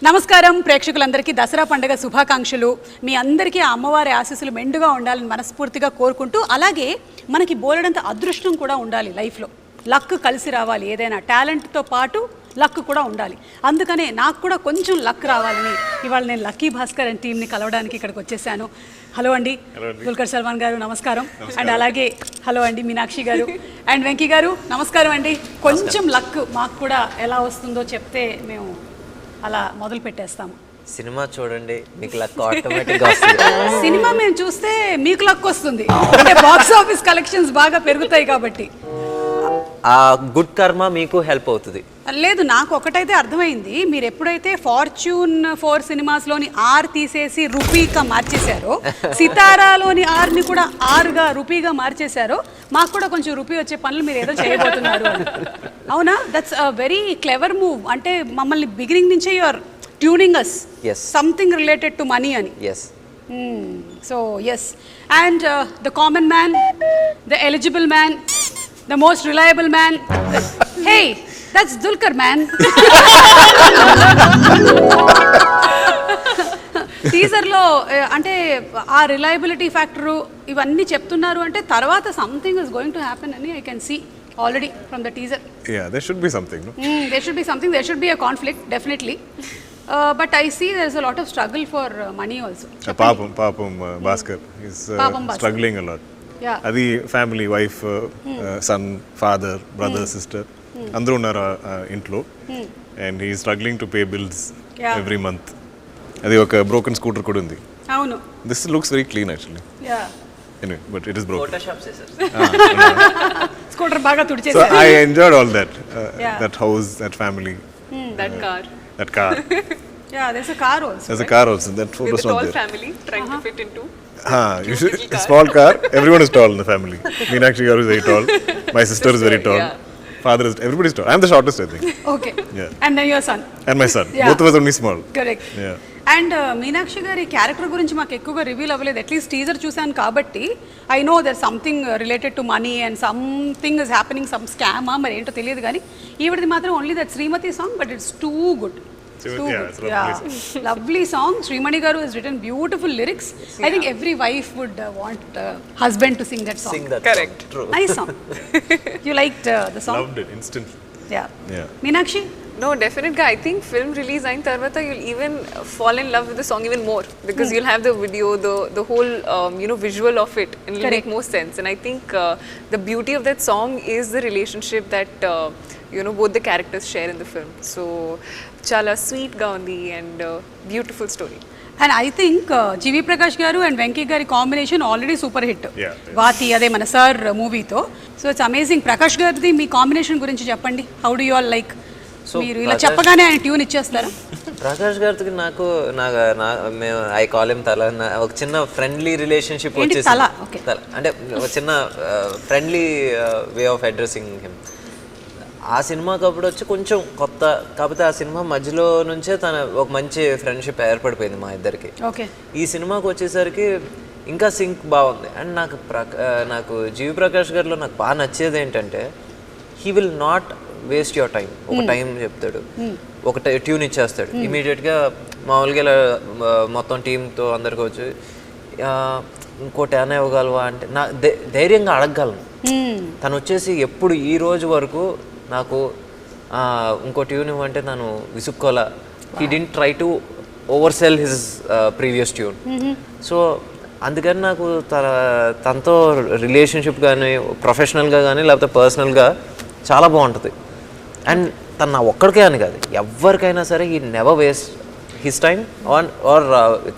నమస్కారం ప్రేక్షకులందరికీ దసరా పండుగ శుభాకాంక్షలు. మీ అందరికీ ఆ అమ్మవారి ఆశీస్సులు మెండుగా ఉండాలని మనస్ఫూర్తిగా కోరుకుంటూ, అలాగే మనకి బోలెడంత అదృష్టం కూడా ఉండాలి లైఫ్లో. లక్ కలిసి రావాలి, ఏదైనా టాలెంట్తో పాటు లక్ కూడా ఉండాలి. అందుకనే నాకు కూడా కొంచెం లక్ రావాలని ఇవాళ నేను లక్కీ భాస్కర్ అండ్ టీమ్ని కలవడానికి ఇక్కడికి వచ్చేసాను. హలో అండి దుల్కర్ సల్మాన్ గారు, నమస్కారం. అండ్ అలాగే హలో అండి మీనాక్షి గారు అండ్ వెంకీ గారు, నమస్కారం అండి. కొంచెం లక్ మాకు కూడా ఎలా వస్తుందో చెప్తే మేము అలా మొదలు పెట్టేస్తాము. సినిమా చూడండి, మీకు లక్ ఆటోమేటిక్గా వస్తుంది. సినిమా మేము చూస్తే మీకు లక్ వస్తుంది, అంటే బాక్స్ ఆఫీస్ కలెక్షన్స్ బాగా పెరుగుతాయి కాబట్టి. ఆ గుడ్ కర్మ మీకు హెల్ప్ అవుతుంది. లేదు, నాకు ఒకటైతే అర్థమైంది, మీరు ఎప్పుడైతే ఫార్చ్యూన్ 4 సినిమాస్లోని ఆర్ తీసేసి రూపీగా మార్చేశారో, సితారాలోని ఆర్ని కూడా ఆర్గా రూపీగా మార్చేశారో, మాకు కూడా కొంచెం రూపీ వచ్చే పనులు మీరు ఏదో చేయబోతున్నారు. అవునా? That's a very clever move. అంటే మమ్మల్ని బిగినింగ్ నుంచే you're tuning us something related to money అని. So yes, and the common man, the eligible man, the most reliable man. Hey, that's Dulquer, man. Teaser లో అంటే ఆ reliability factor ఇవన్నీ చెప్తున్నారు అంటే తర్వాత something is going to happen అని I can see already from the teaser. Yeah, there should be something, no? There should be something, there should be a conflict, definitely. But I see there is a lot of struggle for money also. Papam Baskhar is struggling a lot. అది family, wife, son, father, brother, sister అందరూ ఉన్నారు ఇంట్లో. And he struggling to pay bills every month. అది ఒక broken scooter కూడా ఉంది. అవును, this looks very clean actually. Anyway, but it is broken. Photoshop scissors. Scooter బాగా తుడిచేసారు. So I enjoyed all that. That house, that family. That car. That car. Yeah, there's a car also. There's a car also. That photo is not there. With a tall family trying to fit into. You should, small car. Everyone is tall in the family. Meenakshi Chaudhary is very tall. My sister is very tall. Father is, everybody is tall. I'm the shortest, I think. Okay. And then your son. And my son. Both of us only small. Correct. And Meenakshi గారి character గురించి మాకు ఎక్కువగా reveal అవ్వలేదు. At least teaser చూశాను కాబట్టి I know there something related to money and something is happening, some స్కామా మరి ఏంటో తెలియదు. కానీ ఈవిడది మాత్రం only that Srimathi song, but it's too good. Lovely song. Srimani garu has written beautiful lyrics. I think every wife would want husband to sing that song. Sing that. Correct. Song. True. Nice song. You liked the song? Loved it instantly. Yeah. Meenakshi? No, definitely. I think film release ayin tarvata you'll even fall in love with the song even more, because you'll have the video, the whole visual of it, and it'll make more sense. And I think the beauty of that song is the relationship that both the characters share in the film. So chala sweet ga undi and beautiful story. And I think G.V. Prakash garu and Venki gari combination already super hit. Vaati ade mana sir movie tho. So it's amazing. Prakash gardi me combination గురించి చెప్పండి. How do you all like? మీరు ఇలా చెప్పగానే ఆయన tune ఇచ్చేస్తారా? ప్రకాష్ గారికి నాకు మేము ఐ కాల్ హిమ్ తల, ఒక చిన్న ఫ్రెండ్లీ రిలేషన్షిప్ వచ్చేసి అంటే ఒక చిన్న friendly way of addressing him. ఆ సినిమాకి అప్పుడు వచ్చి కొంచెం కొత్త, కాకపోతే ఆ సినిమా మధ్యలో నుంచే తన ఒక మంచి ఫ్రెండ్షిప్ ఏర్పడిపోయింది మా ఇద్దరికి. ఈ సినిమాకి వచ్చేసరికి ఇంకా సింక్ బాగుంది. అండ్ నాకు జీవి ప్రకాష్ గారిలో నాకు బాగా నచ్చేది ఏంటంటే he will not waste your time. ఒక టైం చెప్తాడు, ఒక ట్యూన్ ఇచ్చేస్తాడు ఇమీడియట్గా. మామూలుగా ఇలా మొత్తం టీంతో అందరికి వచ్చి ఇంకోటి ఏమైనా ఇవ్వగలవా అంటే నా ధైర్యంగా అడగగలను. తను వచ్చేసి ఎప్పుడు ఈ రోజు వరకు నాకు ఇంకో ట్యూన్ ఇవ్వంటే తను విసుక్కోలా. He didn't try to oversell his previous tune. So అందుకని నాకు తనతో రిలేషన్షిప్ కానీ ప్రొఫెషనల్గా కానీ లేకపోతే పర్సనల్గా చాలా బాగుంటుంది. అండ్ తను నా ఒక్కడికే అని కాదు, ఎవరికైనా సరే he never waste his time or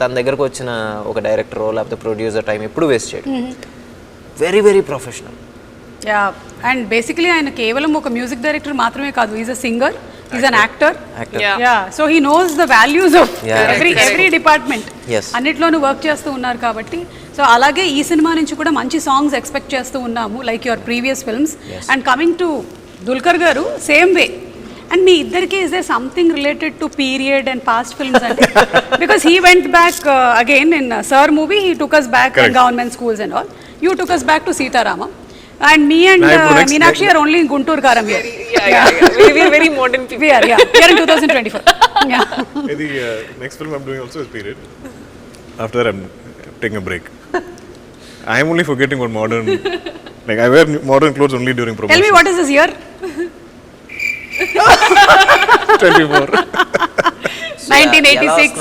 తన దగ్గరకు వచ్చిన ఒక డైరెక్టరో లేకపోతే ప్రొడ్యూసర్ టైం ఎప్పుడు వేస్ట్ చేయడు. Very very professional. And basically ఆయన కేవలం ఒక మ్యూజిక్ డైరెక్టర్ మాత్రమే కాదు, is a singer, is an actor. So he knows the values of every department. అన్నిట్లోనూ వర్క్ చేస్తూ ఉన్నారు కాబట్టి. సో అలాగే ఈ సినిమా నుంచి కూడా మంచి సాంగ్స్ ఎక్స్పెక్ట్ చేస్తూ ఉన్నాము, like your previous films. And coming to Dulquer garu, same way. And మీ ఇద్దరికి is there something related to period and past films అంటే? Because he went back again in Sir movie, he took us back in government schools and all. You took us back to Sitaramam. And me and Meenakshi are only in Guntur Karam here. We are very modern people. We are in 2024. The next film I'm doing also is period. After that, I'm taking a break. I'm only forgetting what modern. Like I wear modern clothes only during promotion. Tell me what is this year? 24. 1986.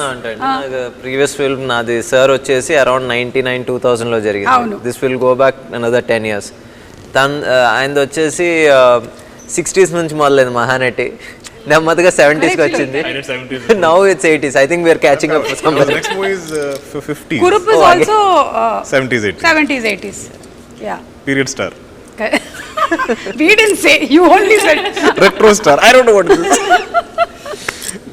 Previous film నాది sir వచ్చేసి around 99-2000 లో జరిగింది. This will go back another 10 years. ఆయనది వచ్చేసి 60s నుంచి మొదలైంది మహానటి, నెమ్మదిగా 70s కి వచ్చింది. Now it's 80s. I think we are catching up some. Next movie is 50s. Kurup is also 70s, 80s. 70s, 80s. Yeah. Period star. We didn't say. You only said. Retro star. I don't know what it is.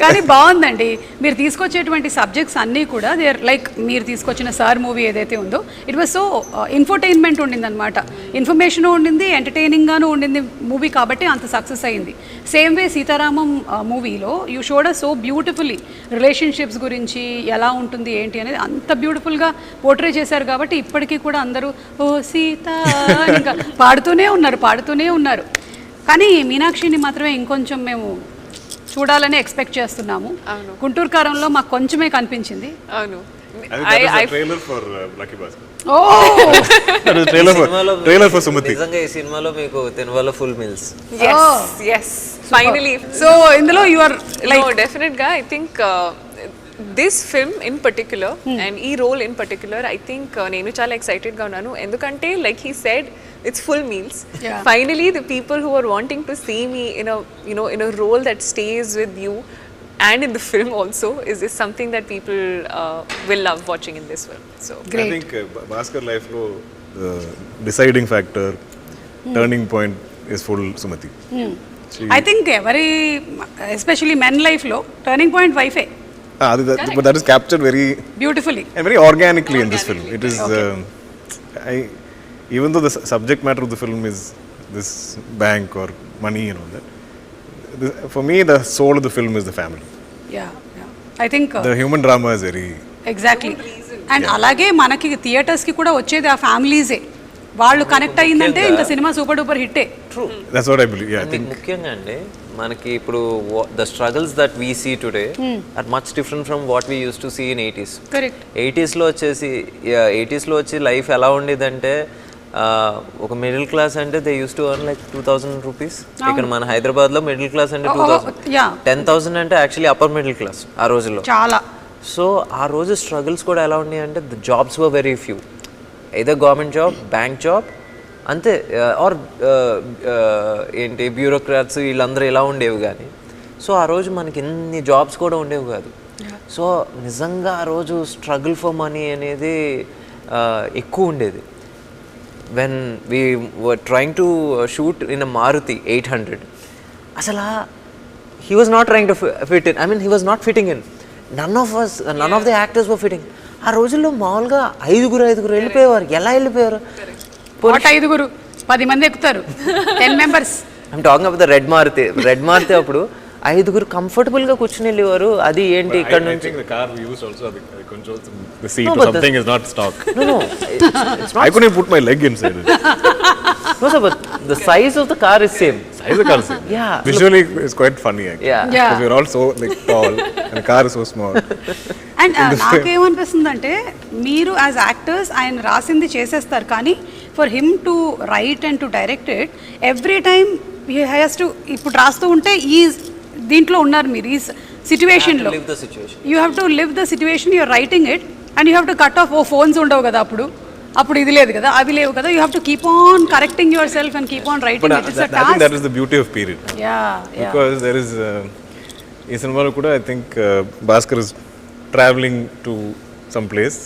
కానీ బాగుందండి మీరు తీసుకొచ్చేటువంటి subjects అన్నీ కూడా they are like మీరు తీసుకొచ్చిన sir movie ఏదైతే ఉందో ఇట్ వాజ్ సో ఇన్ఫర్టైన్మెంట్ ఉండింది అనమాట. ఇన్ఫర్మేషన్ ఉండింది, ఎంటర్టైనింగ్గాను ఉండింది మూవీ, కాబట్టి అంత సక్సెస్ అయింది. సేమ్ వే సీతారామం మూవీలో you showed us so beautifully relationships గురించి ఎలా ఉంటుంది ఏంటి అనేది అంత బ్యూటిఫుల్గా పోర్ట్రే చేశారు. కాబట్టి ఇప్పటికీ కూడా అందరూ ఓ సీత ఇంకా పాడుతూనే ఉన్నారు. కానీ మీనాక్షిని మాత్రమే ఇంకొంచెం మేము చూడాలని ఎక్స్పెక్ట్ చేస్తున్నాము. గుంటూరు కారంలో మాకు కొంచెమే కనిపించింది. అవును. Trailer for Lucky Baskhar. Trailer for Sumati. నిజంగా ఈ సినిమాలో మీకు తినవాలో full meals. Yes. Finally. So ఇందులో you are like No, definite guy. I think this film in particular and ఈ role in particular, I think నేను చాలా excited గా ఉన్నాను. ఎందుకంటే like he said, it's full meals. Yeah. Finally, the people who are wanting to see me in a in a role that stays with you and in the film also is something that people will love watching in this film. So great. I think Baskhar life lo the deciding factor, turning point is full Sumati. I think every especially men life లో turning point wife but that is captured very beautifully and very organically in this film. It is even though the subject matter of the film is this bank or money and all that, for me the soul of the film is the family. I think the human drama is very exactly. And అలాగే మనకి theatres కి కూడా వచ్చేది ఆ ఫ్యామిలీసే. వాళ్ళు connect అయ్యిందంటే ఇంకా సినిమా సూపర్ డూపర్ హిట్టే. True. That's what I believe. Yeah, I think ముఖ్యంగా అండి మనకి ఇప్పుడు the struggles that we see today are much different from what we used to see in 80s. Correct. 80s లో వచ్చి లైఫ్ ఎలా ఉండేదంటే ఒక మిడిల్ క్లాస్ అంటే they use to earn like 2000 rupees. ఇక్కడ మన హైదరాబాద్ లో మిడిల్ క్లాస్ అంటే 10,000 అంటే యాక్చువల్లీ అప్పర్ మిడిల్ క్లాస్ ఆ రోజుల్లో చాలా. సో ఆ రోజు స్ట్రగుల్స్ కూడా ఎలా ఉన్నాయి అంటే the jobs were very few. either government job, bank job అంతే, ఆర్ ఏంటి బ్యూరోక్రాట్స్ వీళ్ళందరూ ఇలా ఉండేవి. కానీ సో ఆ రోజు మనకి ఇన్ని జాబ్స్ కూడా ఉండేవి కాదు. సో నిజంగా ఆ రోజు స్ట్రగుల్ ఫర్ మనీ అనేది ఎక్కువ ఉండేది. when we were trying to shoot in a Maruti 800, asala he was not trying to fit in. I mean, he was not fitting in. None of the actors were fitting. ఆ రోజుల్లో మామూలుగా ఐదుగురు వెళ్ళిపోయేవారు. ఎలా వెళ్ళిపోయారు? ఐదుగురు 10 మంది ఎక్కుతారు. 10 members. I'm talking about the red Maruti అప్పుడు ఐదుగురు కంఫర్టబుల్ గా కూర్చుని వెళ్ళేవారు. అది ఏంటి ఇక్కడ నుంచి the car we used also the controls, the seat or something is not stock. No, it's not. I couldn't put my leg inside it. No sir, but the size of the car is same. Size of the car is same. Yeah, visually it's quite funny actually. Yeah. Because we're all so like tall and the car is so small. And నాకేమనిపిస్తుందంటే మీరు as actors ఆయన రాసింది చేసేస్తారు, కానీ for him to write and to direct it every time he has to ఇప్పుడు రాస్తూ ఉంటే ఈ దీంట్లో ఉన్నారు మీరు ఈ సిచ్యువేషన్లో. You have to live the situation, you're writing it and you have to cut off. Phones ఉండవు కదా అప్పుడు ఇది లేదు కదా, అవి లేవు కదా. You have to keep on correcting yourself and keep on writing. I think that is the beauty of period. Because there is ఈ సినిమాలో కూడా I think Baskhar is traveling to some place.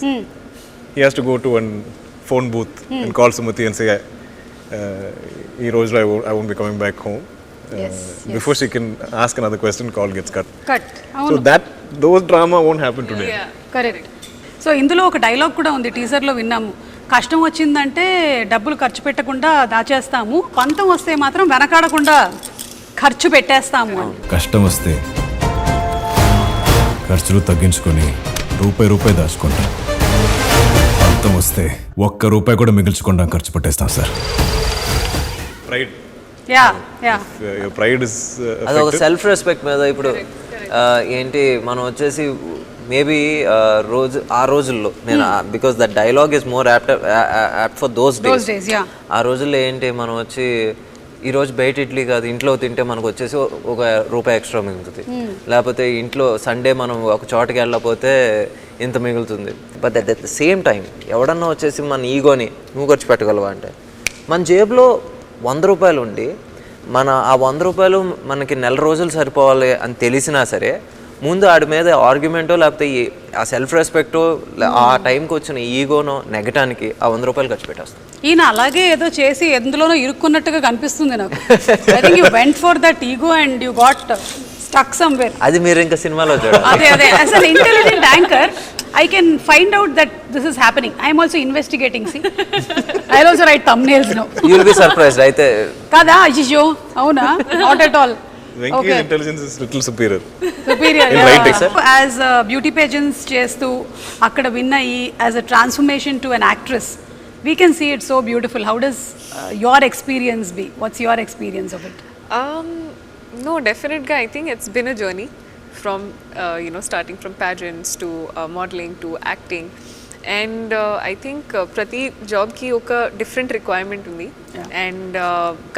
He has to go to one phone booth and call Sumati and say ఈ రోజులో I won't be coming back home. Before she can ask another question, call gets cut. So those drama won't happen today. Correct. So ఇందులో ఒక dialogue కూడా ఉంది, టీజర్లో విన్నాము. కష్టం వచ్చిందంటే డబ్బులు ఖర్చు పెట్టకుండా దాచేస్తాము, పంతం వస్తే మాత్రం వెనకాడకుండా ఖర్చు పెట్టేస్తాము అని. కష్టం వస్తే ఖర్చులు తగ్గించుకొని రూపాయి దాచుకుంటాం, పంతం వస్తే ₹1 కూడా మిగిల్చకుండా ఖర్చు పెట్టేస్తాం sir. Pride. Yeah. Your pride is అది ఒక సెల్ఫ్ రెస్పెక్ట్ మీద. ఇప్పుడు ఏంటి మనం వచ్చేసి మేబీ ఆ రోజుల్లో నేను because the dialogue is more apt for those days. ఆ రోజుల్లో ఏంటి మనం వచ్చి ఈరోజు బయట ఇడ్లీ కాదు ఇంట్లో తింటే మనకు వచ్చేసి ₹1 ఎక్స్ట్రా మిగులుతుంది, లేకపోతే ఇంట్లో సండే మనం ఒక చోటకి వెళ్ళకపోతే ఇంత మిగులుతుంది. But at the same time ఎవడన్నా వచ్చేసి మన ఈగోని నువ్వు ఖర్చు పెట్టగలవా అంటే మన జేబులో ₹100 ఉండి ఆ ₹100 మనకి నెల రోజులు సరిపోవాలి అని తెలిసినా సరే ముందు ఆడి మీద ఆర్గ్యుమెంటో లేకపోతే ఆ సెల్ఫ్ రెస్పెక్టో ఆ టైంకి వచ్చిన ఈగోనో నెగటానికి ఆ ₹100 ఖర్చు పెట్టేస్తాం. ఈయన అలాగే ఏదో చేసి ఎందులోనో ఇరుక్కున్నట్టుగా కనిపిస్తుంది నాకు. I think you went for that ego and you got stuck somewhere. అది మీరు ఇంకా సినిమాలో చూడాలి. అదే as an intelligent anchor I can find out that this is happening. I am also investigating. See, I'll also write thumbnails now. You'll be surprised, right? Kada, Ajisho, avuna, not at all. Venki's intelligence is little superior. Superior. In writing, sir. As beauty pageants chestu, akkada win ayi as a transformation to an actress, we can see it so beautiful. How does your experience be? What's your experience of it? No, definitely. I think it's been a journey. From starting from pageants to modeling to acting, and I think prati job ki oka different requirement undi, and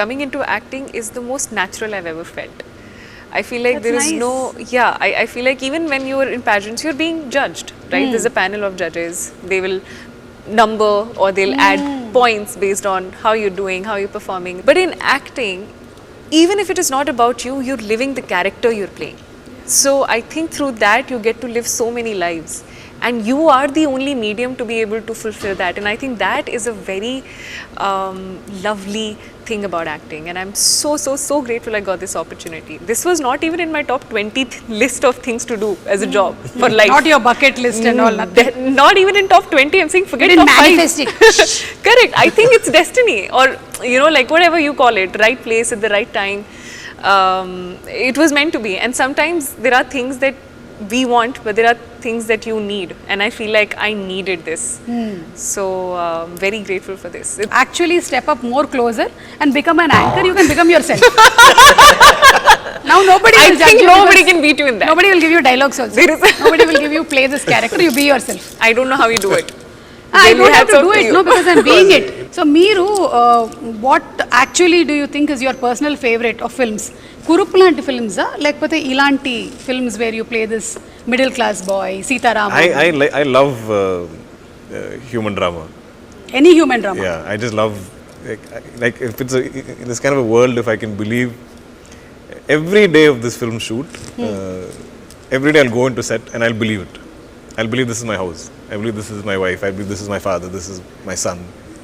coming into acting is the most natural I've ever felt. I feel like there is no I feel like even when you're in pageants you're being judged, right? There's a panel of judges, they will number or they'll add points based on how you're doing, how you're performing. But in acting, even if it is not about you, you're living the character you're playing. So I think through that you get to live so many lives, and you are the only medium to be able to fulfill that, and I think that is a very lovely thing about acting, and I'm so grateful I got this opportunity. This was not even in my top 20 list of things to do as a job for life. Not your bucket list and all, nothing. Not even in top 20. I'm saying forget top 5. Correct. I think it's destiny, or like whatever you call it, right place at the right time. It was meant to be, and sometimes there are things that we want, but there are things that you need, and I feel like I needed this. So very grateful for this. Actually step up more closer and become an anchor. You can become yourself. Now nobody will judge you. Nobody can beat you in that. Nobody will give you dialogues also. Nobody will give you play this character. You be yourself. I don't know how you do it. I don't have to do it, no, because I'm being it. So, Meeru, what actually do you think is your personal favorite of films? Kurupu lanti films, lekapothe ilanti films where you play this middle class boy, Sitaram? I love human drama. Any human drama? Yeah, I just love like if it's in this kind of a world, if I can believe every day of this film shoot, every day I'll go into set and I'll believe it. I'll believe this is my house. I believe this is my wife. I believe this is my father. This is my son,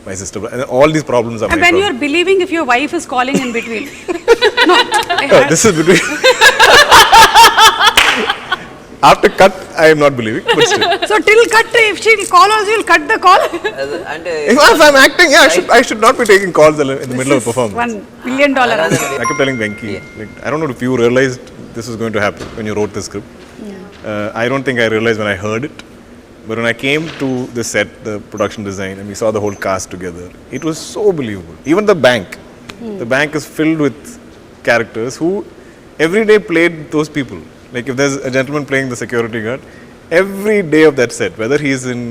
my sister. And all these problems are my when problems. you're believing if your wife is calling in between. No. This is between. After cut, I am not believing, but still. So till cut, if she'll call us, you'll cut the call? If I'm acting, yeah, I should not be taking calls in the middle of a performance. $1 million. I kept telling Venki, like, I don't know if you realized this was going to happen when you wrote the script. I don't think I realized when I heard it. But when I came to the set, the production design, and we saw the whole cast together, it was so believable. Even the bank. The bank is filled with characters who every day played those people. Like if there's a gentleman playing the security guard, every day of that set, whether he's in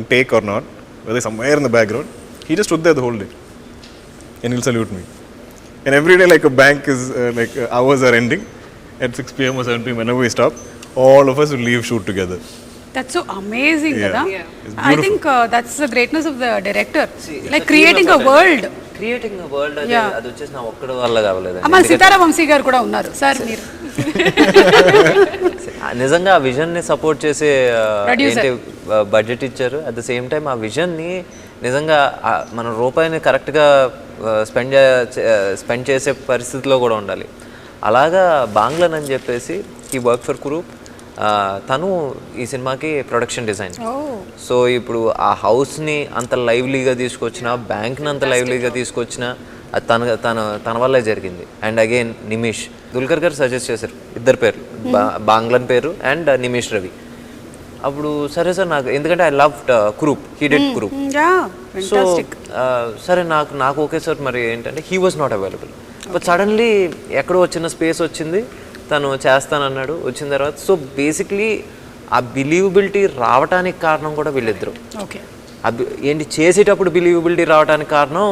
take or not, whether somewhere in the background, he just stood there the whole day. And he'll salute me. And every day like a bank is, hours are ending. At 6 p.m. or 7 p.m. whenever we stop, all of us will leave shoot together. That's so amazing, Kada. Yeah. I think that's the greatness of the director. See, like creating a world. Creating a world, అది వచ్చేసి నా ఒక్కడి వల్ల కావలేదు. అమ్మ సీతారా వంశీ గారు కూడా ఉన్నారు sir మీరు. నిజంగా ఆ విజన్ని సపోర్ట్ చేసే ఏంటి బడ్జెట్ ఇచ్చారు. అట్ ద సేమ్ టైం ఆ విజన్ని నిజంగా మన రూపాయిని కరెక్ట్గా స్పెండ్ చేసే పరిస్థితిలో కూడా ఉండాలి. అలాగా బాంగ్లన్ అని చెప్పేసి ఈ వర్క్ ఫర్ కురూప్, తను ఈ సినిమాకి ప్రొడక్షన్ డిజైన్. సో ఇప్పుడు ఆ హౌస్ని అంత లైవ్లీగా తీసుకొచ్చిన, బ్యాంక్ని అంత లైవ్లీగా తీసుకొచ్చిన అది తన వల్లే జరిగింది. అండ్ అగైన్ నిమిష్, దుల్కర్ గారు సజెస్ట్ చేశారు ఇద్దరు పేర్లు, బాంగ్లన్ పేరు అండ్ నిమిష్ రవి. అప్పుడు సరే సార్ నాకు, ఎందుకంటే I love Kurup, he did Kurup. So సరే నాకు ఓకే సార్. మరి ఏంటంటే he was not available. But suddenly ఎక్కడో చిన్న స్పేస్ వచ్చింది, తను చేస్తానన్నాడు. వచ్చిన తర్వాత సో బేసిక్లీ ఆ బిలీవబిలిటీ రావడానికి కారణం కూడా వీళ్ళిద్దరు. ఓకే, ఏంటి చేసేటప్పుడు బిలీవబిలిటీ రావడానికి కారణం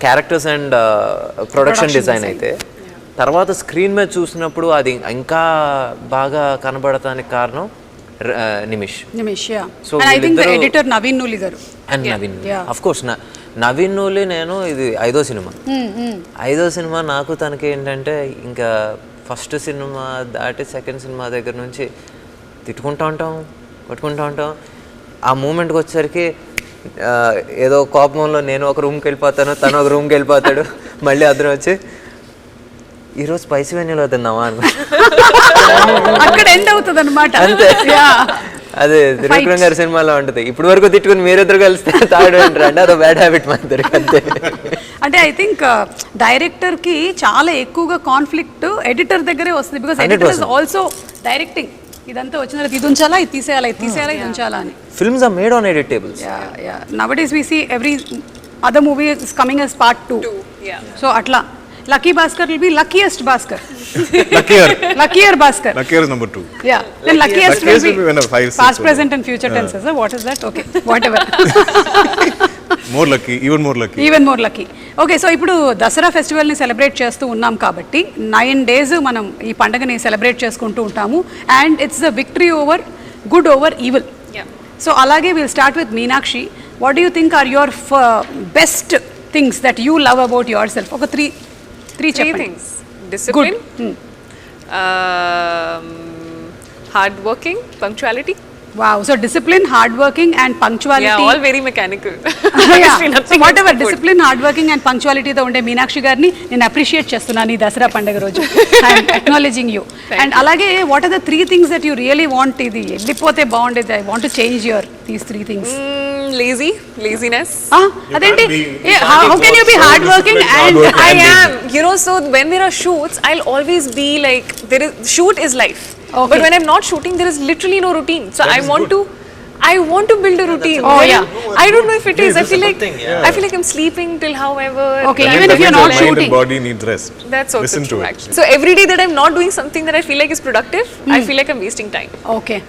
క్యారెక్టర్స్ అండ్ ప్రొడక్షన్ డిజైన్ అయితే, తర్వాత స్క్రీన్ మీద చూసినప్పుడు అది ఇంకా బాగా కనబడటానికి కారణం Nimish. So I think the editor Naveen Nooli garu. And Naveen of course Naveen Nooli నేను ఇది 5వ సినిమా. 5వ సినిమా నాకు తనకి ఏంటంటే ఇంకా ఫస్ట్ సినిమా దాటి సెకండ్ సినిమా దగ్గర నుంచి తిట్టుకుంటూ ఉంటాం, కొట్టుకుంటూ ఉంటాం. ఆ మూమెంట్కి వచ్చేసరికి ఏదో కోపంలో నేను ఒక రూమ్కి వెళ్ళిపోతాను, తను ఒక రూమ్కి వెళ్ళిపోతాడు, మళ్ళీ అద్దరం వచ్చి ఈరోజు స్పైసీ వెన్యూలో తిన్నావా అని అక్కడ ఎండ్ అవుతుంది అనమాట. అంతే, అదే త్రివిక్రమ్ గారి సినిమాలో ఉంటుంది. ఇప్పుడు వరకు తిట్టుకుని మీరిద్దరు కలిస్తే తాడు అంటారు అంటే అదో బ్యాడ్ హ్యాబిట్ మా ఇద్దరికి. అంతే. అంటే ఐ థింక్ డైరెక్టర్ కి చాలా ఎక్కువగా కాన్ఫ్లిక్ట్ ఎడిటర్ దగ్గరే వస్తుంది. Because editor is also directing. ఇదంతా వచ్చిన తర్వాత ఇది ఉంచాలా, ఇది తీసేయాలా, ఇది తీసేయాలా, ఇది ఉంచాలా అని. Films are made on edit tables. Nowadays we see every other movie is coming as part 2. So atla Lucky Baskhar will be luckiest Baskhar. Luckier Baskhar. Luckier is number 2. Yeah. Then luckiest will be when 5, 6 past, present and future tenses. What is that? Okay. Whatever. More lucky, even more lucky. Even more lucky. Okay, so ఇప్పుడు Dasara ఫెస్టివల్ని celebrate చేస్తూ ఉన్నాం కాబట్టి 9 days మనం ఈ పండుగని celebrate చేసుకుంటూ ఉంటాము. And it's the victory over good over evil. So అలాగే will start with Meenakshi. What do you think are your best things that you love about yourself? ఒక three things. Discipline, hard working, punctuality. Wow, so discipline, hard working and punctuality. Yeah, all very mechanical. So whatever discipline, hard working and punctuality తో ఉండే మీనాక్షి గారిని నేను appreciate చేస్తున్నాను ఈ దసరా పండుగ రోజు. I'm acknowledging you. And అలాగే what are the 3 things that you really want? ఇది వెళ్ళిపోతే బాగుండేది, I want to change your these 3 things. Laziness. అదేంటి? How can you be hard working and I am, you know, so when there are shoots I'll always be like, shoot is life. Okay. But when I'm not shooting, there is literally no routine. So I want to build a routine. Oh yeah. I don't know if it is. I feel like I'm sleeping till however. Okay, even if you're not shooting. The body needs rest. That's also Listen true to it. actually. So every day that I'm not doing something that I feel like is productive, I feel like I'm wasting time. Okay.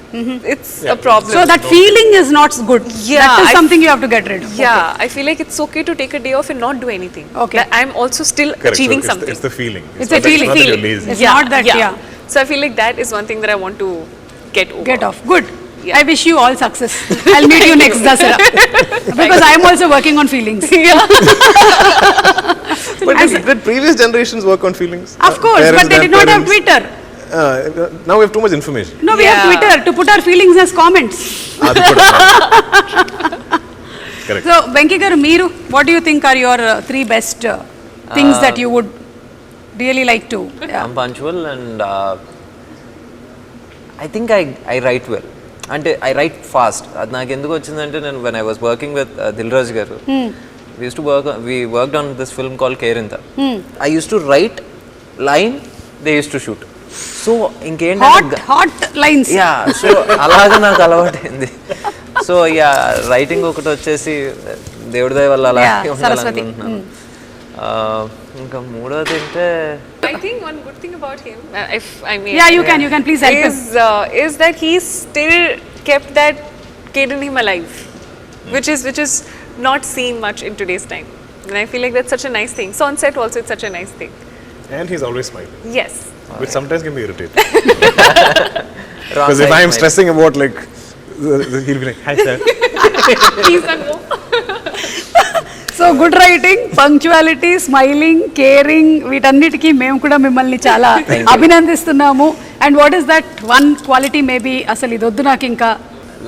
It's a problem. So that feeling is not good. Yeah, that is something you have to get rid of. Yeah, I feel like it's okay to take a day off and not do anything. Okay. That I'm also still Correct. achieving So something. it's the feeling. It's a feeling. Not that you're lazy. It's not that, yeah. So I feel like that is one thing that I want to get over. Get off. Good. I wish you all success. I'll meet you next Dasara. Because I'm also working on feelings. But did previous generations work on feelings? Of course, but they did not have Twitter. Now we have too much information. No, we have Twitter to put our feelings as comments. Correct. So, Venki garu, meeru, what do you think are your 3 best things that you would really like to? I'm punctual and I think I write well. అంటే I write fast. అది నాకు ఎందుకు వచ్చిందంటే నేను when I was working with Dilraj garu, we worked on this film called Kerinta. I used to write line, they used to shoot. So ఇంకేంటంటే hot lines. Yeah, so అలాగా నాకు అలవాటైంది. సో యా రైటింగ్ ఒకటి వచ్చేసి దేవుడి దయ వల్ల అలా ఉండాలనుకుంటున్నాను. ఇంకా మూడోది అంటే I think one good thing about him, if I may, you can please help him. Is that he still kept that kid in him alive, which is not seen much in today's time, and I feel like that's such a nice thing. So on set also it's such a nice thing. And he's always smiling. Yes. Which sometimes can be irritating. Because if I am stressing about like, he'll be like, hi sir. Please don't go. So good writing, punctuality, smiling, caring, వీటన్నిటికీ మేము కూడా మిమ్మల్ని చాలా అభినందిస్తున్నాము. And what is that one quality maybe అసలు ఇది వద్దు నాకు ఇంకా?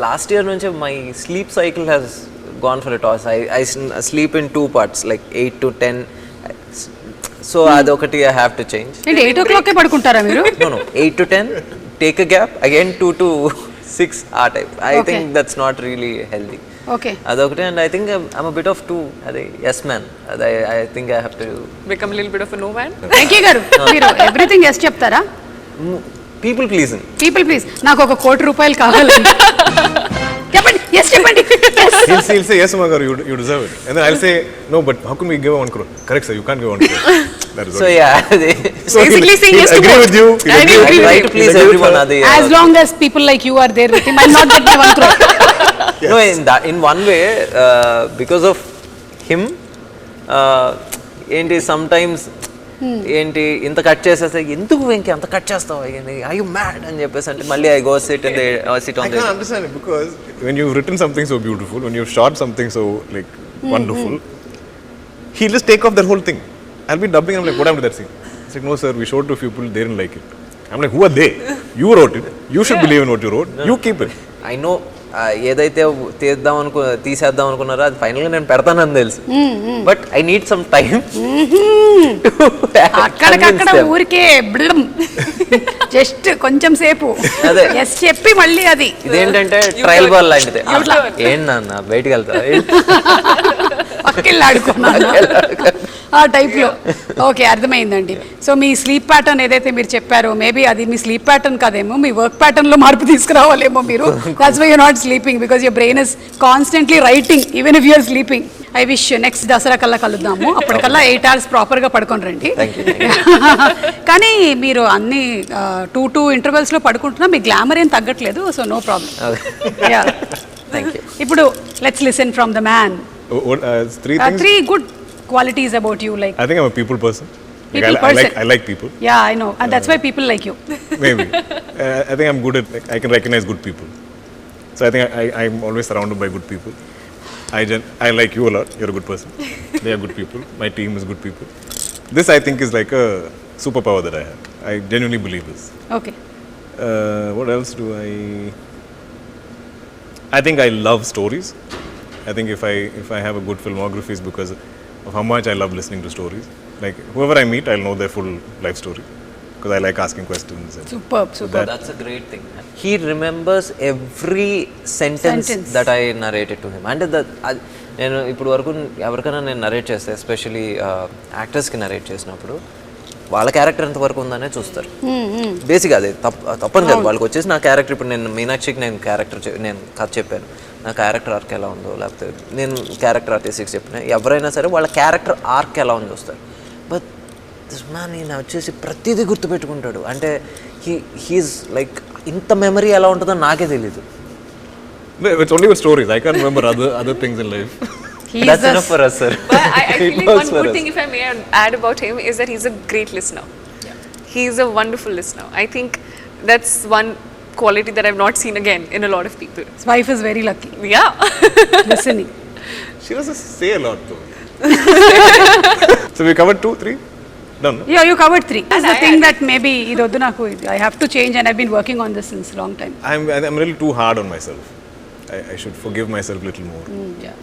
లాస్ట్ ఇయర్ నుంచి my sleep cycle has gone for a toss. I sleep in 2 parts, like 8 to 10. So అదొకటి ఐ హ్యావ్ టు చేంజ్. ఏంటి 8 o'clock పడుకుంటారా మీరు? No, 8 to 10, take a gap, again 2 to 6 ఆ type. I think that's not really healthy. Okay. అదొకటి. And I think I'm a bit of 2 అదే yes man. అదే I think I have to become a little bit of a no man. Venky గారు, మీరు everything yes చెప్తారా? People pleasing. నాకు 1 కోటి రూపాయలు కావాలి. చెప్పండి, ఎస్ చెప్పండి. He'll say, yes, Suma garu, you deserve it. And then I'll say, no, but how come we give 1 crore? Correct, sir, you can't give 1 crore. That is So okay. yeah, So basically saying yes to agree both. with you. I He'll agree with try you. to please everyone. As long as people like you are there with him, I'll not get my 1 crore. No, in one way, because of him, ఏంటి sometimes ఏంటి ఇంత cut చేసేస్తే ఎందుకు వెంకీ అంత cut చేస్తావు I you mad అని చెప్పేసి అంటే మళ్ళీ I go SIT in the SIT I on can't understand it because when you've written something so beautiful, when you've shot something so like wonderful, he'll just take off that whole thing. I'll be dubbing. I'm like, what happened to that scene? He's like, no, sir, we showed to a few people. They didn't like it. I'm like, who are they? You wrote it. You should believe in what you wrote. You keep it. I know ఏదైతే తీసేద్దాం అనుకున్నారో అది ఫైనల్గా నేను పెడతానని తెలుసు but I need some time అక్కడికక్కడ ఊరికే జస్ట్ కొంచెం సేపు అదే. ఎస్ చెప్పి మళ్ళీ అది ఇదేంటంటే ట్రయల్ బాల్ లాంటిది ఏంటన్నా బయటికి వెళ్తా పక్కెళ్ళి ఆడుకున్నాను ఆ టైప్లో. ఓకే, అర్థమైందండి. సో మీ స్లీప్ ప్యాటర్న్ ఏదైతే మీరు చెప్పారో మేబీ అది మీ స్లీప్ ప్యాటర్న్ కాదేమో, మీ వర్క్ ప్యాటర్న్లో మార్పు తీసుకురావాలేమో మీరు. That's why you're not sleeping because your brain is constantly writing even if you're sleeping. I wish next Dasara కల్లా కలుద్దాము, అప్పటికల్లా 8 hours ప్రాపర్గా పడుకొని రండి. కానీ మీరు అన్ని 2 ఇంటర్వెల్స్లో పడుకుంటున్నా మీ గ్లామర్ ఏం తగ్గట్లేదు, సో నో ప్రాబ్లం. ఇప్పుడు let's listen from the man. What, 3 things? 3 good qualities about you, like I think I'm a people person. People I like people. Yeah, I know, and that's why people like you. Maybe. I think I'm good at, like, I can recognize good people. So I think I'm always surrounded by good people. I like you a lot. You're a good person. They are good people. My team is good people. This I think is like a superpower that I have. I genuinely believe this. Okay. What else do I think I love stories. I think if I have a good filmography is because of how much I love listening to stories. Like whoever I meet, I'll know their full life story because I like asking questions. And Superb. That's a great thing. He remembers every sentence that I narrated to him. And నేను ఇప్పుడు వరకు ఎవరికైనా నేను narrate చేస్తే especially యాక్టర్స్కి narrate చేసినప్పుడు వాళ్ళ character ఎంత వరకు ఉందనే చూస్తారు. బేసిక్గా అదే తప్పని కాదు, వాళ్ళకి వచ్చేసి నా క్యారెక్టర్ ఇప్పుడు నేను మీనాక్షికి నేను కథ చెప్పాను, నా క్యారెక్టర్ ఆర్క్ ఎలా ఉందో, లేకపోతే నేను క్యారెక్టర్ ఆర్టిస్ట్కి చెప్పిన ఎవరైనా సరే వాళ్ళ క్యారెక్టర్ ఆర్క్ ఎలా ఉందో చూస్తారు. బట్ దిస్ మ్యాన్ ఈయన వచ్చేసి ప్రతిదీ గుర్తుపెట్టుకుంటాడు. అంటే హీఈస్ లైక్ ఇంత మెమరీ ఎలా ఉంటుందో నాకే తెలీదు. It's only with stories. I can't remember other things in life. That's enough for us, sir. But I feel like one good thing, if I may add about him, is that he's a great listener. He's a wonderful listener. I think that's one quality that I've not seen again in a lot of people. His wife is very lucky. Yeah. Listening. She doesn't say a lot though. So we covered 2, 3? Done. Yeah, you covered 3. That's the thing that maybe idoddu naku I have to change, and I've been working on this since long time. I'm a little too hard on myself. I should forgive myself a little more. Yeah.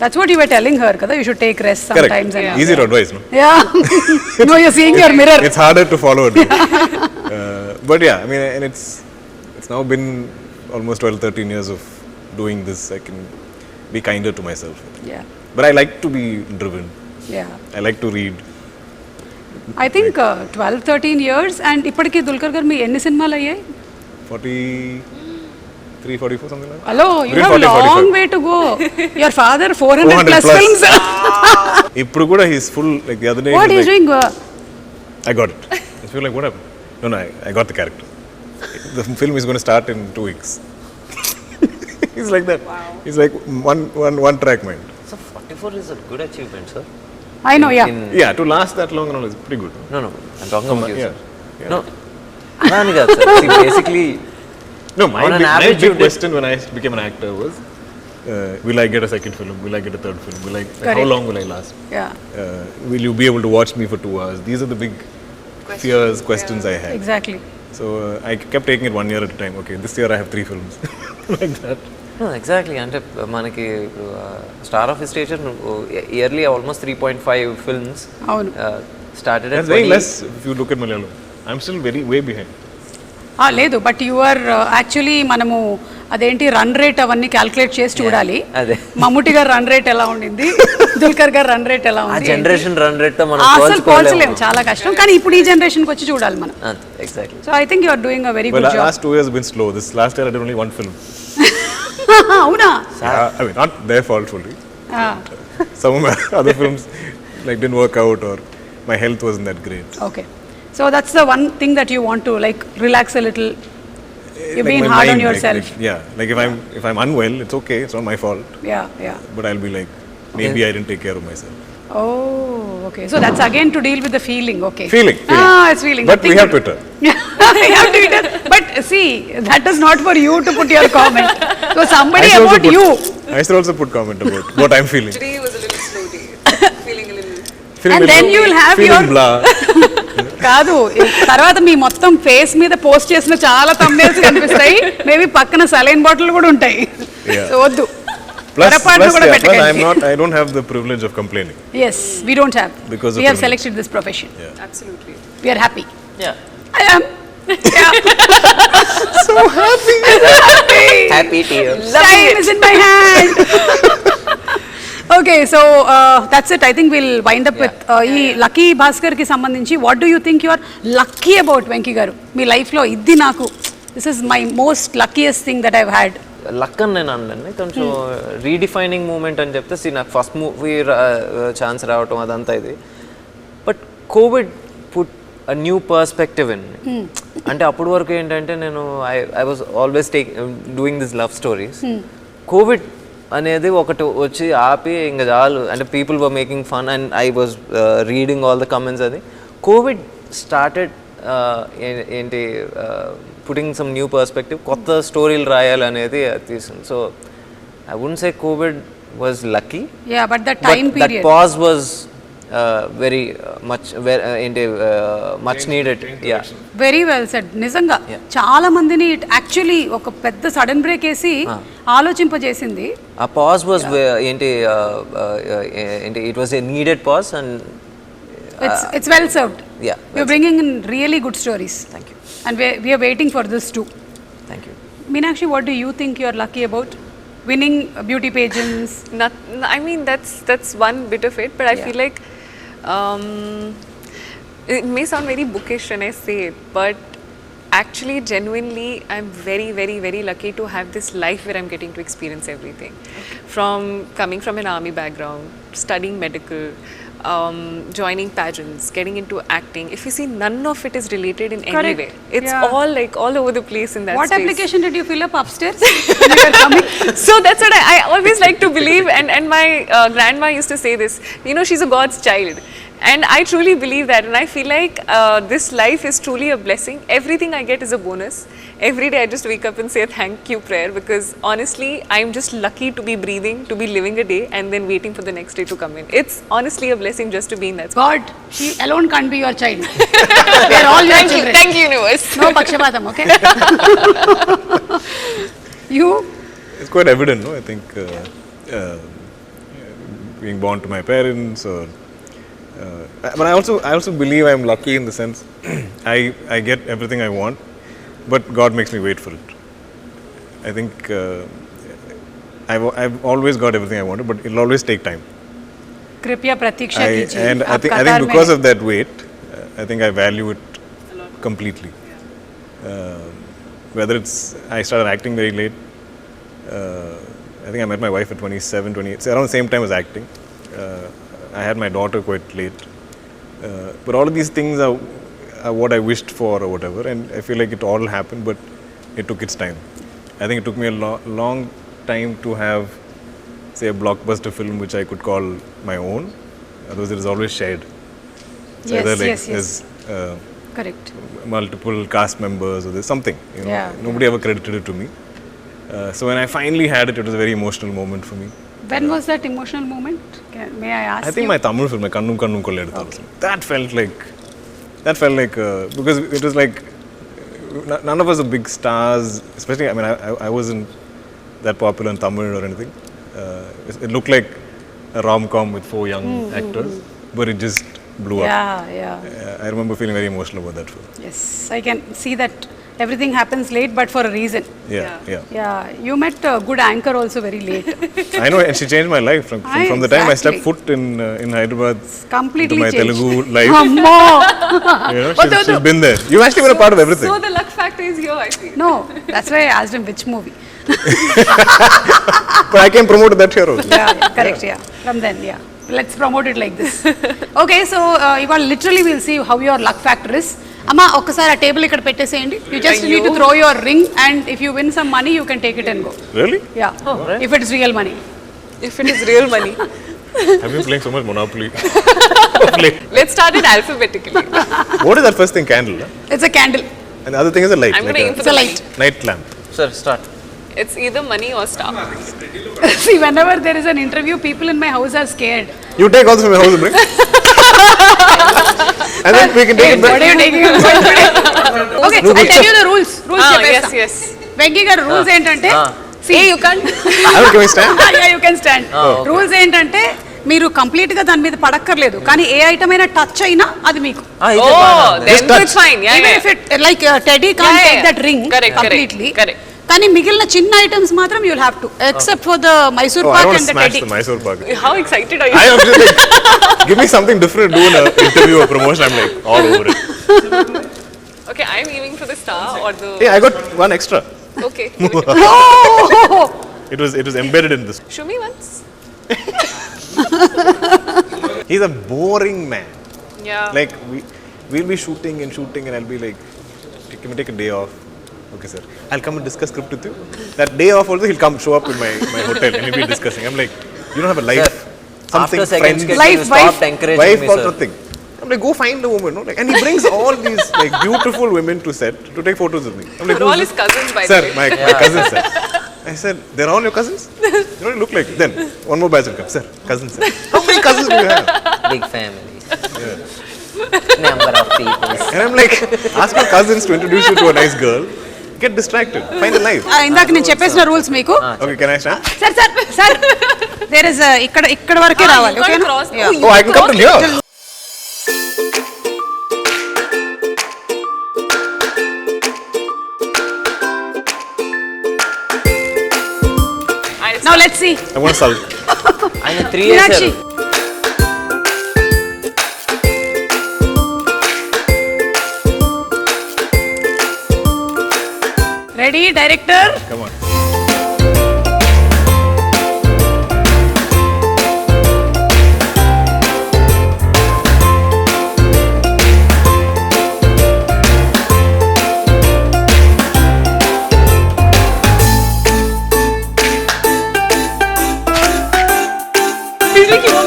That's what you were telling her, kada. You should take rest sometimes. Correct. And easy to advise, no? Yeah. No, you're seeing your mirror. It's harder to follow it. But yeah, I mean, and it's now been almost 12-13 years of doing this. I can be kinder to myself. Yeah. But I like to be driven. Yeah. I like to read. I think 12-13 years, and ఇప్పటికి దుల్కర్ గారు మీ ఎన్ని సినిమాలు అయ్యాయి? 43, 44, something like that. Hello, you have a long way to go. Your father 400 plus films. ఇప్పుడు కూడా he's full, like the other day. What is doing? I got it. I feel like, what happened? No, I got the character. The film is going to start in 2 weeks. He's like that. Wow. He's like one track mind. So 44 is a good achievement, sir. I know, yeah. Yeah, to last that long and all is pretty good. No, I'm talking about you, Yeah. sir. No. Nani kaadu, sir. See, basically, No, my on an big average you did- question when I became an actor was, will I get a second film? Will I get a third film? How long will I last? Yeah. Will you be able to watch me for 2 hours? These are the big fears, questions I had. Exactly. So I kept taking it 1 year at a time. Okay, this year I have 3 films. Like that. no, exactly. అంటే మనకి star of station yearly almost 3.5 films అవును. Started That's very less if you look at Malayalam. I'm still way behind. లేదు, but you are actually మనము అదేంటి run rate అవన్నీ calculate చేసి చూడాలి. అదే. మమ్ముటి గారు రన్ రేట్ ఎలా ఉండింది, దుల్కర్ గారు రన్ రేట్ ఎలా ఆ ఉంది, జనరేషన్ రన్ రేట్ తో మనం అసలు పోల్చలేము, చాలా కష్టం. కానీ ఇప్పుడు ఈ జనరేషన్కి వచ్చి చూడాలి మనం. Exactly. So I think you are doing a very But good job. last 2 years have been slow. This last year I did only 1 film. అవునా? I mean, not their fault fully. Some of my other films like didn't work out, or my health wasn't that great. Okay. So that's the one thing that you want to like relax a little. You're Like being my hard on mind, yourself. Like if I'm unwell, it's okay. It's not my fault. Yeah. But I'll be like, maybe I didn't take care of myself. Oh, okay. So that's again to deal with the feeling. Okay. Feeling. It's feeling. But we have Twitter. You have Twitter. But see, that is not for you to put your comment. So somebody about you. I should also put comment about what I'm feeling. Today was a little slow day. Feeling a little. Feeling And little- then you will have feeling your- blah. కాదు తర్వాత మీ మొత్తం face మీద post చేసిన చాలా thumbnails కనిపిస్తాయి. Maybe పక్కన saline bottle కూడా ఉంటాయి. Yeah. సో వద్దు. Plus, పొరపాటున కూడా plus పెట్టకండి. I don't have the privilege of complaining. Yes, we don't have. Because of We have privilege. selected this profession. Absolutely. We are happy. Yeah. I am. Yeah. So happy. Happy tears. Time is in my hand. Okay, so that's it. I think we'll wind up with ఈ lucky Bhaskar కి సంబంధించి what do you think you are lucky about Venky garu? మీ life లో ఇది నాకు this is my most luckiest thing that I've had. Luck అని నేను అనలేండి, కొంచెం రీడిఫైనింగ్ మూమెంట్ అని చెప్తే నాకు ఫస్ట్ మూవీ ఛాన్స్ రావటం అదంతా ఇది. But Covid put a new perspective in. అంటే అప్పటి వరకు ఏంటంటే నేను I was always doing this love stories. Covid అనేది ఒకటి వచ్చి ఆపి ఇంకా చాలు అంటే people were making fun and I was reading all the comments. అది కోవిడ్ స్టార్టెడ్ ఏంటి పుటింగ్ సమ్ న్యూ పర్స్పెక్టివ్, కొత్త స్టోరీలు రాయాలనేది తీసింది. So I wouldn't say Covid was lucky, but that time that period pause was very much ఏంటి much needed. Yeah, very well said. నిజంగా చాలా మందిని actually ఒక పెద్ద సడన్ బ్రేక్ వేసి ఆలోచింపజేసింది. ఆ పాజ్ వాజ్ ఏంటి it was a needed pause and it's well served. Yeah, You're bringing in really good stories. Thank you. And we are waiting for this too. Thank you. Meenakshi, what do you think you're lucky about? Winning beauty pageants? I mean, that's one bit of it, but I feel like it may sound very bookish when I say it, but actually, genuinely, I'm very, very, very lucky to have this life where I'm getting to experience everything. From coming from an army background, studying medical, joining pageants, getting into acting. If you see, none of it is related in any way. It's all like all over the place in that What space. application did you fill up upstairs when you were coming? So that's what I always like to believe, and my grandma used to say this, you know, she's a God's child. And I truly believe that, and I feel like this life is truly a blessing. Everything I get is a bonus. Every day I just wake up and say a thank you prayer, because honestly I'm just lucky to be breathing, to be living a day and then waiting for the next day to come in. It's honestly a blessing just to be in that space. God, she alone can't be your child. We are all your children. Thank you universe. No pakshapatam, okay? You? It's quite evident, no? I think being born to my parents, or but I also believe I'm lucky in the sense I get everything I want, but God makes me wait for it. I think I've always got everything I wanted, but it'll always take time. Kripya pratiksha kijiye. And I think because of that wait, I think I value it completely. Whether it's I started acting very late. I think I met my wife at 27, 28, so around the same time as acting. I had my daughter quite late. But all of these things are what I wished for or whatever, and I feel like it all happened, but it took its time. I think it took me a long time to have, say, a blockbuster film which I could call my own. Otherwise, it is always shared. So Yes, either like yes. there's Correct. multiple cast members or there's something. You know, Yeah. nobody ever credited it to me. So when I finally had it, it was a very emotional moment for me. When was that emotional moment? May I ask I think you? my Tamil film, my Kannum Kannum Kolleduthalu. That felt like because it was like none of us are big stars, especially I mean I wasn't that popular in Tamil or anything. It looked like a rom-com with 4 young actors, but it just blew up. Yeah. I remember feeling very emotional about that film. Yes, I can see that everything happens late, but for a reason. Yeah. Yeah, you met a good anchor also very late. I know, and she changed my life from the time I stepped Exactly. foot in Hyderabad Completely into my changed. Telugu life. Ammo! You know, she's been there. You've actually been a part of everything. So the luck factor is here, I feel. No, that's why I asked him which movie. But I can promote that here also. Yeah, correct, yeah. From then, yeah. Let's promote it like this. Okay, so ival literally we'll see how your luck factor is. Amma, okkasari a table ikkada petteseyandi. You just need to throw your ring, and if you win some money, you can take it and go. Really? Yeah. If it is real money. If it is real money. I've been playing so much Monopoly. Let's start it alphabetically. What is that first thing? Candle? Huh? It's a candle. And the other thing is a light. I'm going to aim for It's a the light. Night lamp. Sir, start. It's either money or star. See, whenever there is an interview, people in my house are scared. You take also from my house and bring. And then we can take it What back. are you taking? Okay, so I'll tell you the rules. Rules Yes, yes. Venky గారు rules ఏంటంటే See, you can't. I don't give a stand. yeah, you can stand. okay. Rules ఏంటంటే మీరు complete గా దాని మీద పడక్కర్లేదు కానీ ఏ item అయినా touch అయినా అది మీకు Oh, then Just touch. it's fine. Yeah, even yeah. if it like Teddy can't Yeah, take yeah. that ring Correct, completely correct. కానీ మిగిలిన చిన్న ఐటమ్స్ మాత్రం you'll have to except for the Mysore Oh, I pak want and to the smash Teddy the Mysore pak. How excited are you? I am just like, give me something different. Do an interview or promotion. I'm like all over it. Okay, I'm aiming for the star or the. Hey, I got one extra. Okay. oh It was embedded in this. Show me once. He's a boring man. Yeah. Like we'll be shooting and I'll be like, can we take a day off? Okay, sir. I'll come and discuss script with you. That day off also he'll come show up in my hotel and we'll be discussing. I'm like, you don't have a life. Sir, Something after second friends, sketch, Life, you stopped wife. encouraging wife me, or sir. something. I'm like, go find a woman, no? Like, and he brings all these like beautiful women to set to take photos with me. I'm like, They're all who's his this? cousins, by Sir, the way. my cousins, sir. I said, they're all your cousins? You don't look like it. Then one more batch will come. Sir, cousins, sir. How many cousins do you have? Big family. Number of people. And I'm like, ask my cousins to introduce you to a nice girl. Get distracted. Find a life. ఇందాక నేను చెప్పేసిన rules మీకు Okay, can I stand? Sir there is ఇక్కడ వరకే రావాలి You can't ఓకేనా cross. Yeah. Oh, Oh, I can come from here. Now let's see. I want to solve. ఆయన 3 years Meenakshi. Ready, director? Come on.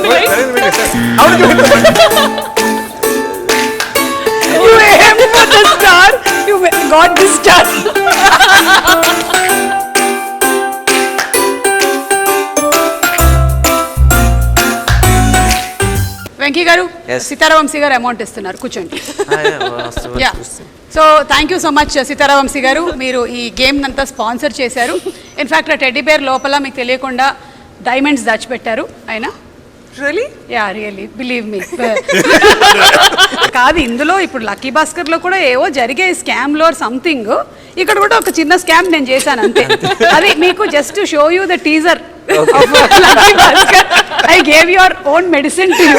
How did you hit the button? You aimed for the star. You got the star. Venky గారు Yes. సీతారావంశీ గారు amount ఇస్తున్నారు కూర్చోండి యా చూస్తే so thank you so much Sitara Vamsi garu మీరు ఈ game అంతా స్పాన్సర్ చేశారు ఇన్ఫ్యాక్ట్ ఆ టెడ్డీ బేర్ లోపల మీకు తెలియకుండా డైమండ్స్ దాచిపెట్టారు ఆయన Really? Yeah really believe me కాదు ఇందులో ఇప్పుడు లక్కీ భాస్కర్ లో కూడా ఏవో జరిగే స్కామ్ లో సంథింగ్ ఇక్కడ కూడా ఒక చిన్న స్కామ్ నేను చేశాను అంతే అది మీకు just show you the teaser lucky Bhaskar I gave your own medicine to you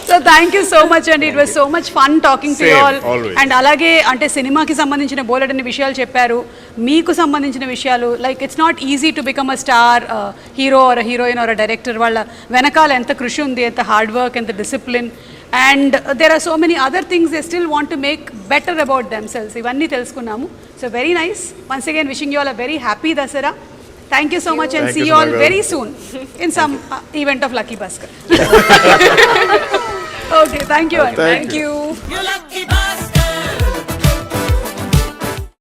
so thank you so much and it was so much fun talking to you all always. And అలాగే అంటే సినిమాకి సంబంధించిన బోలెడన్ని విషయాలు చెప్పారు మీకు సంబంధించిన విషయాలు like it's not easy to become a star hero or heroine or director వాళ్ళ వెనకాల ఎంత కృషి ఉంది ఎంత హార్డ్ వర్క్ ఎంత discipline and there are so many other things they still want to make better about themselves ఇవన్నీ తెలుసుకున్నాము so very nice once again wishing you all a very happy Dasara thank you so much and Thank see you, you all Suma very soon in some event of lucky Bhaskar okay thank you Thank Thank you.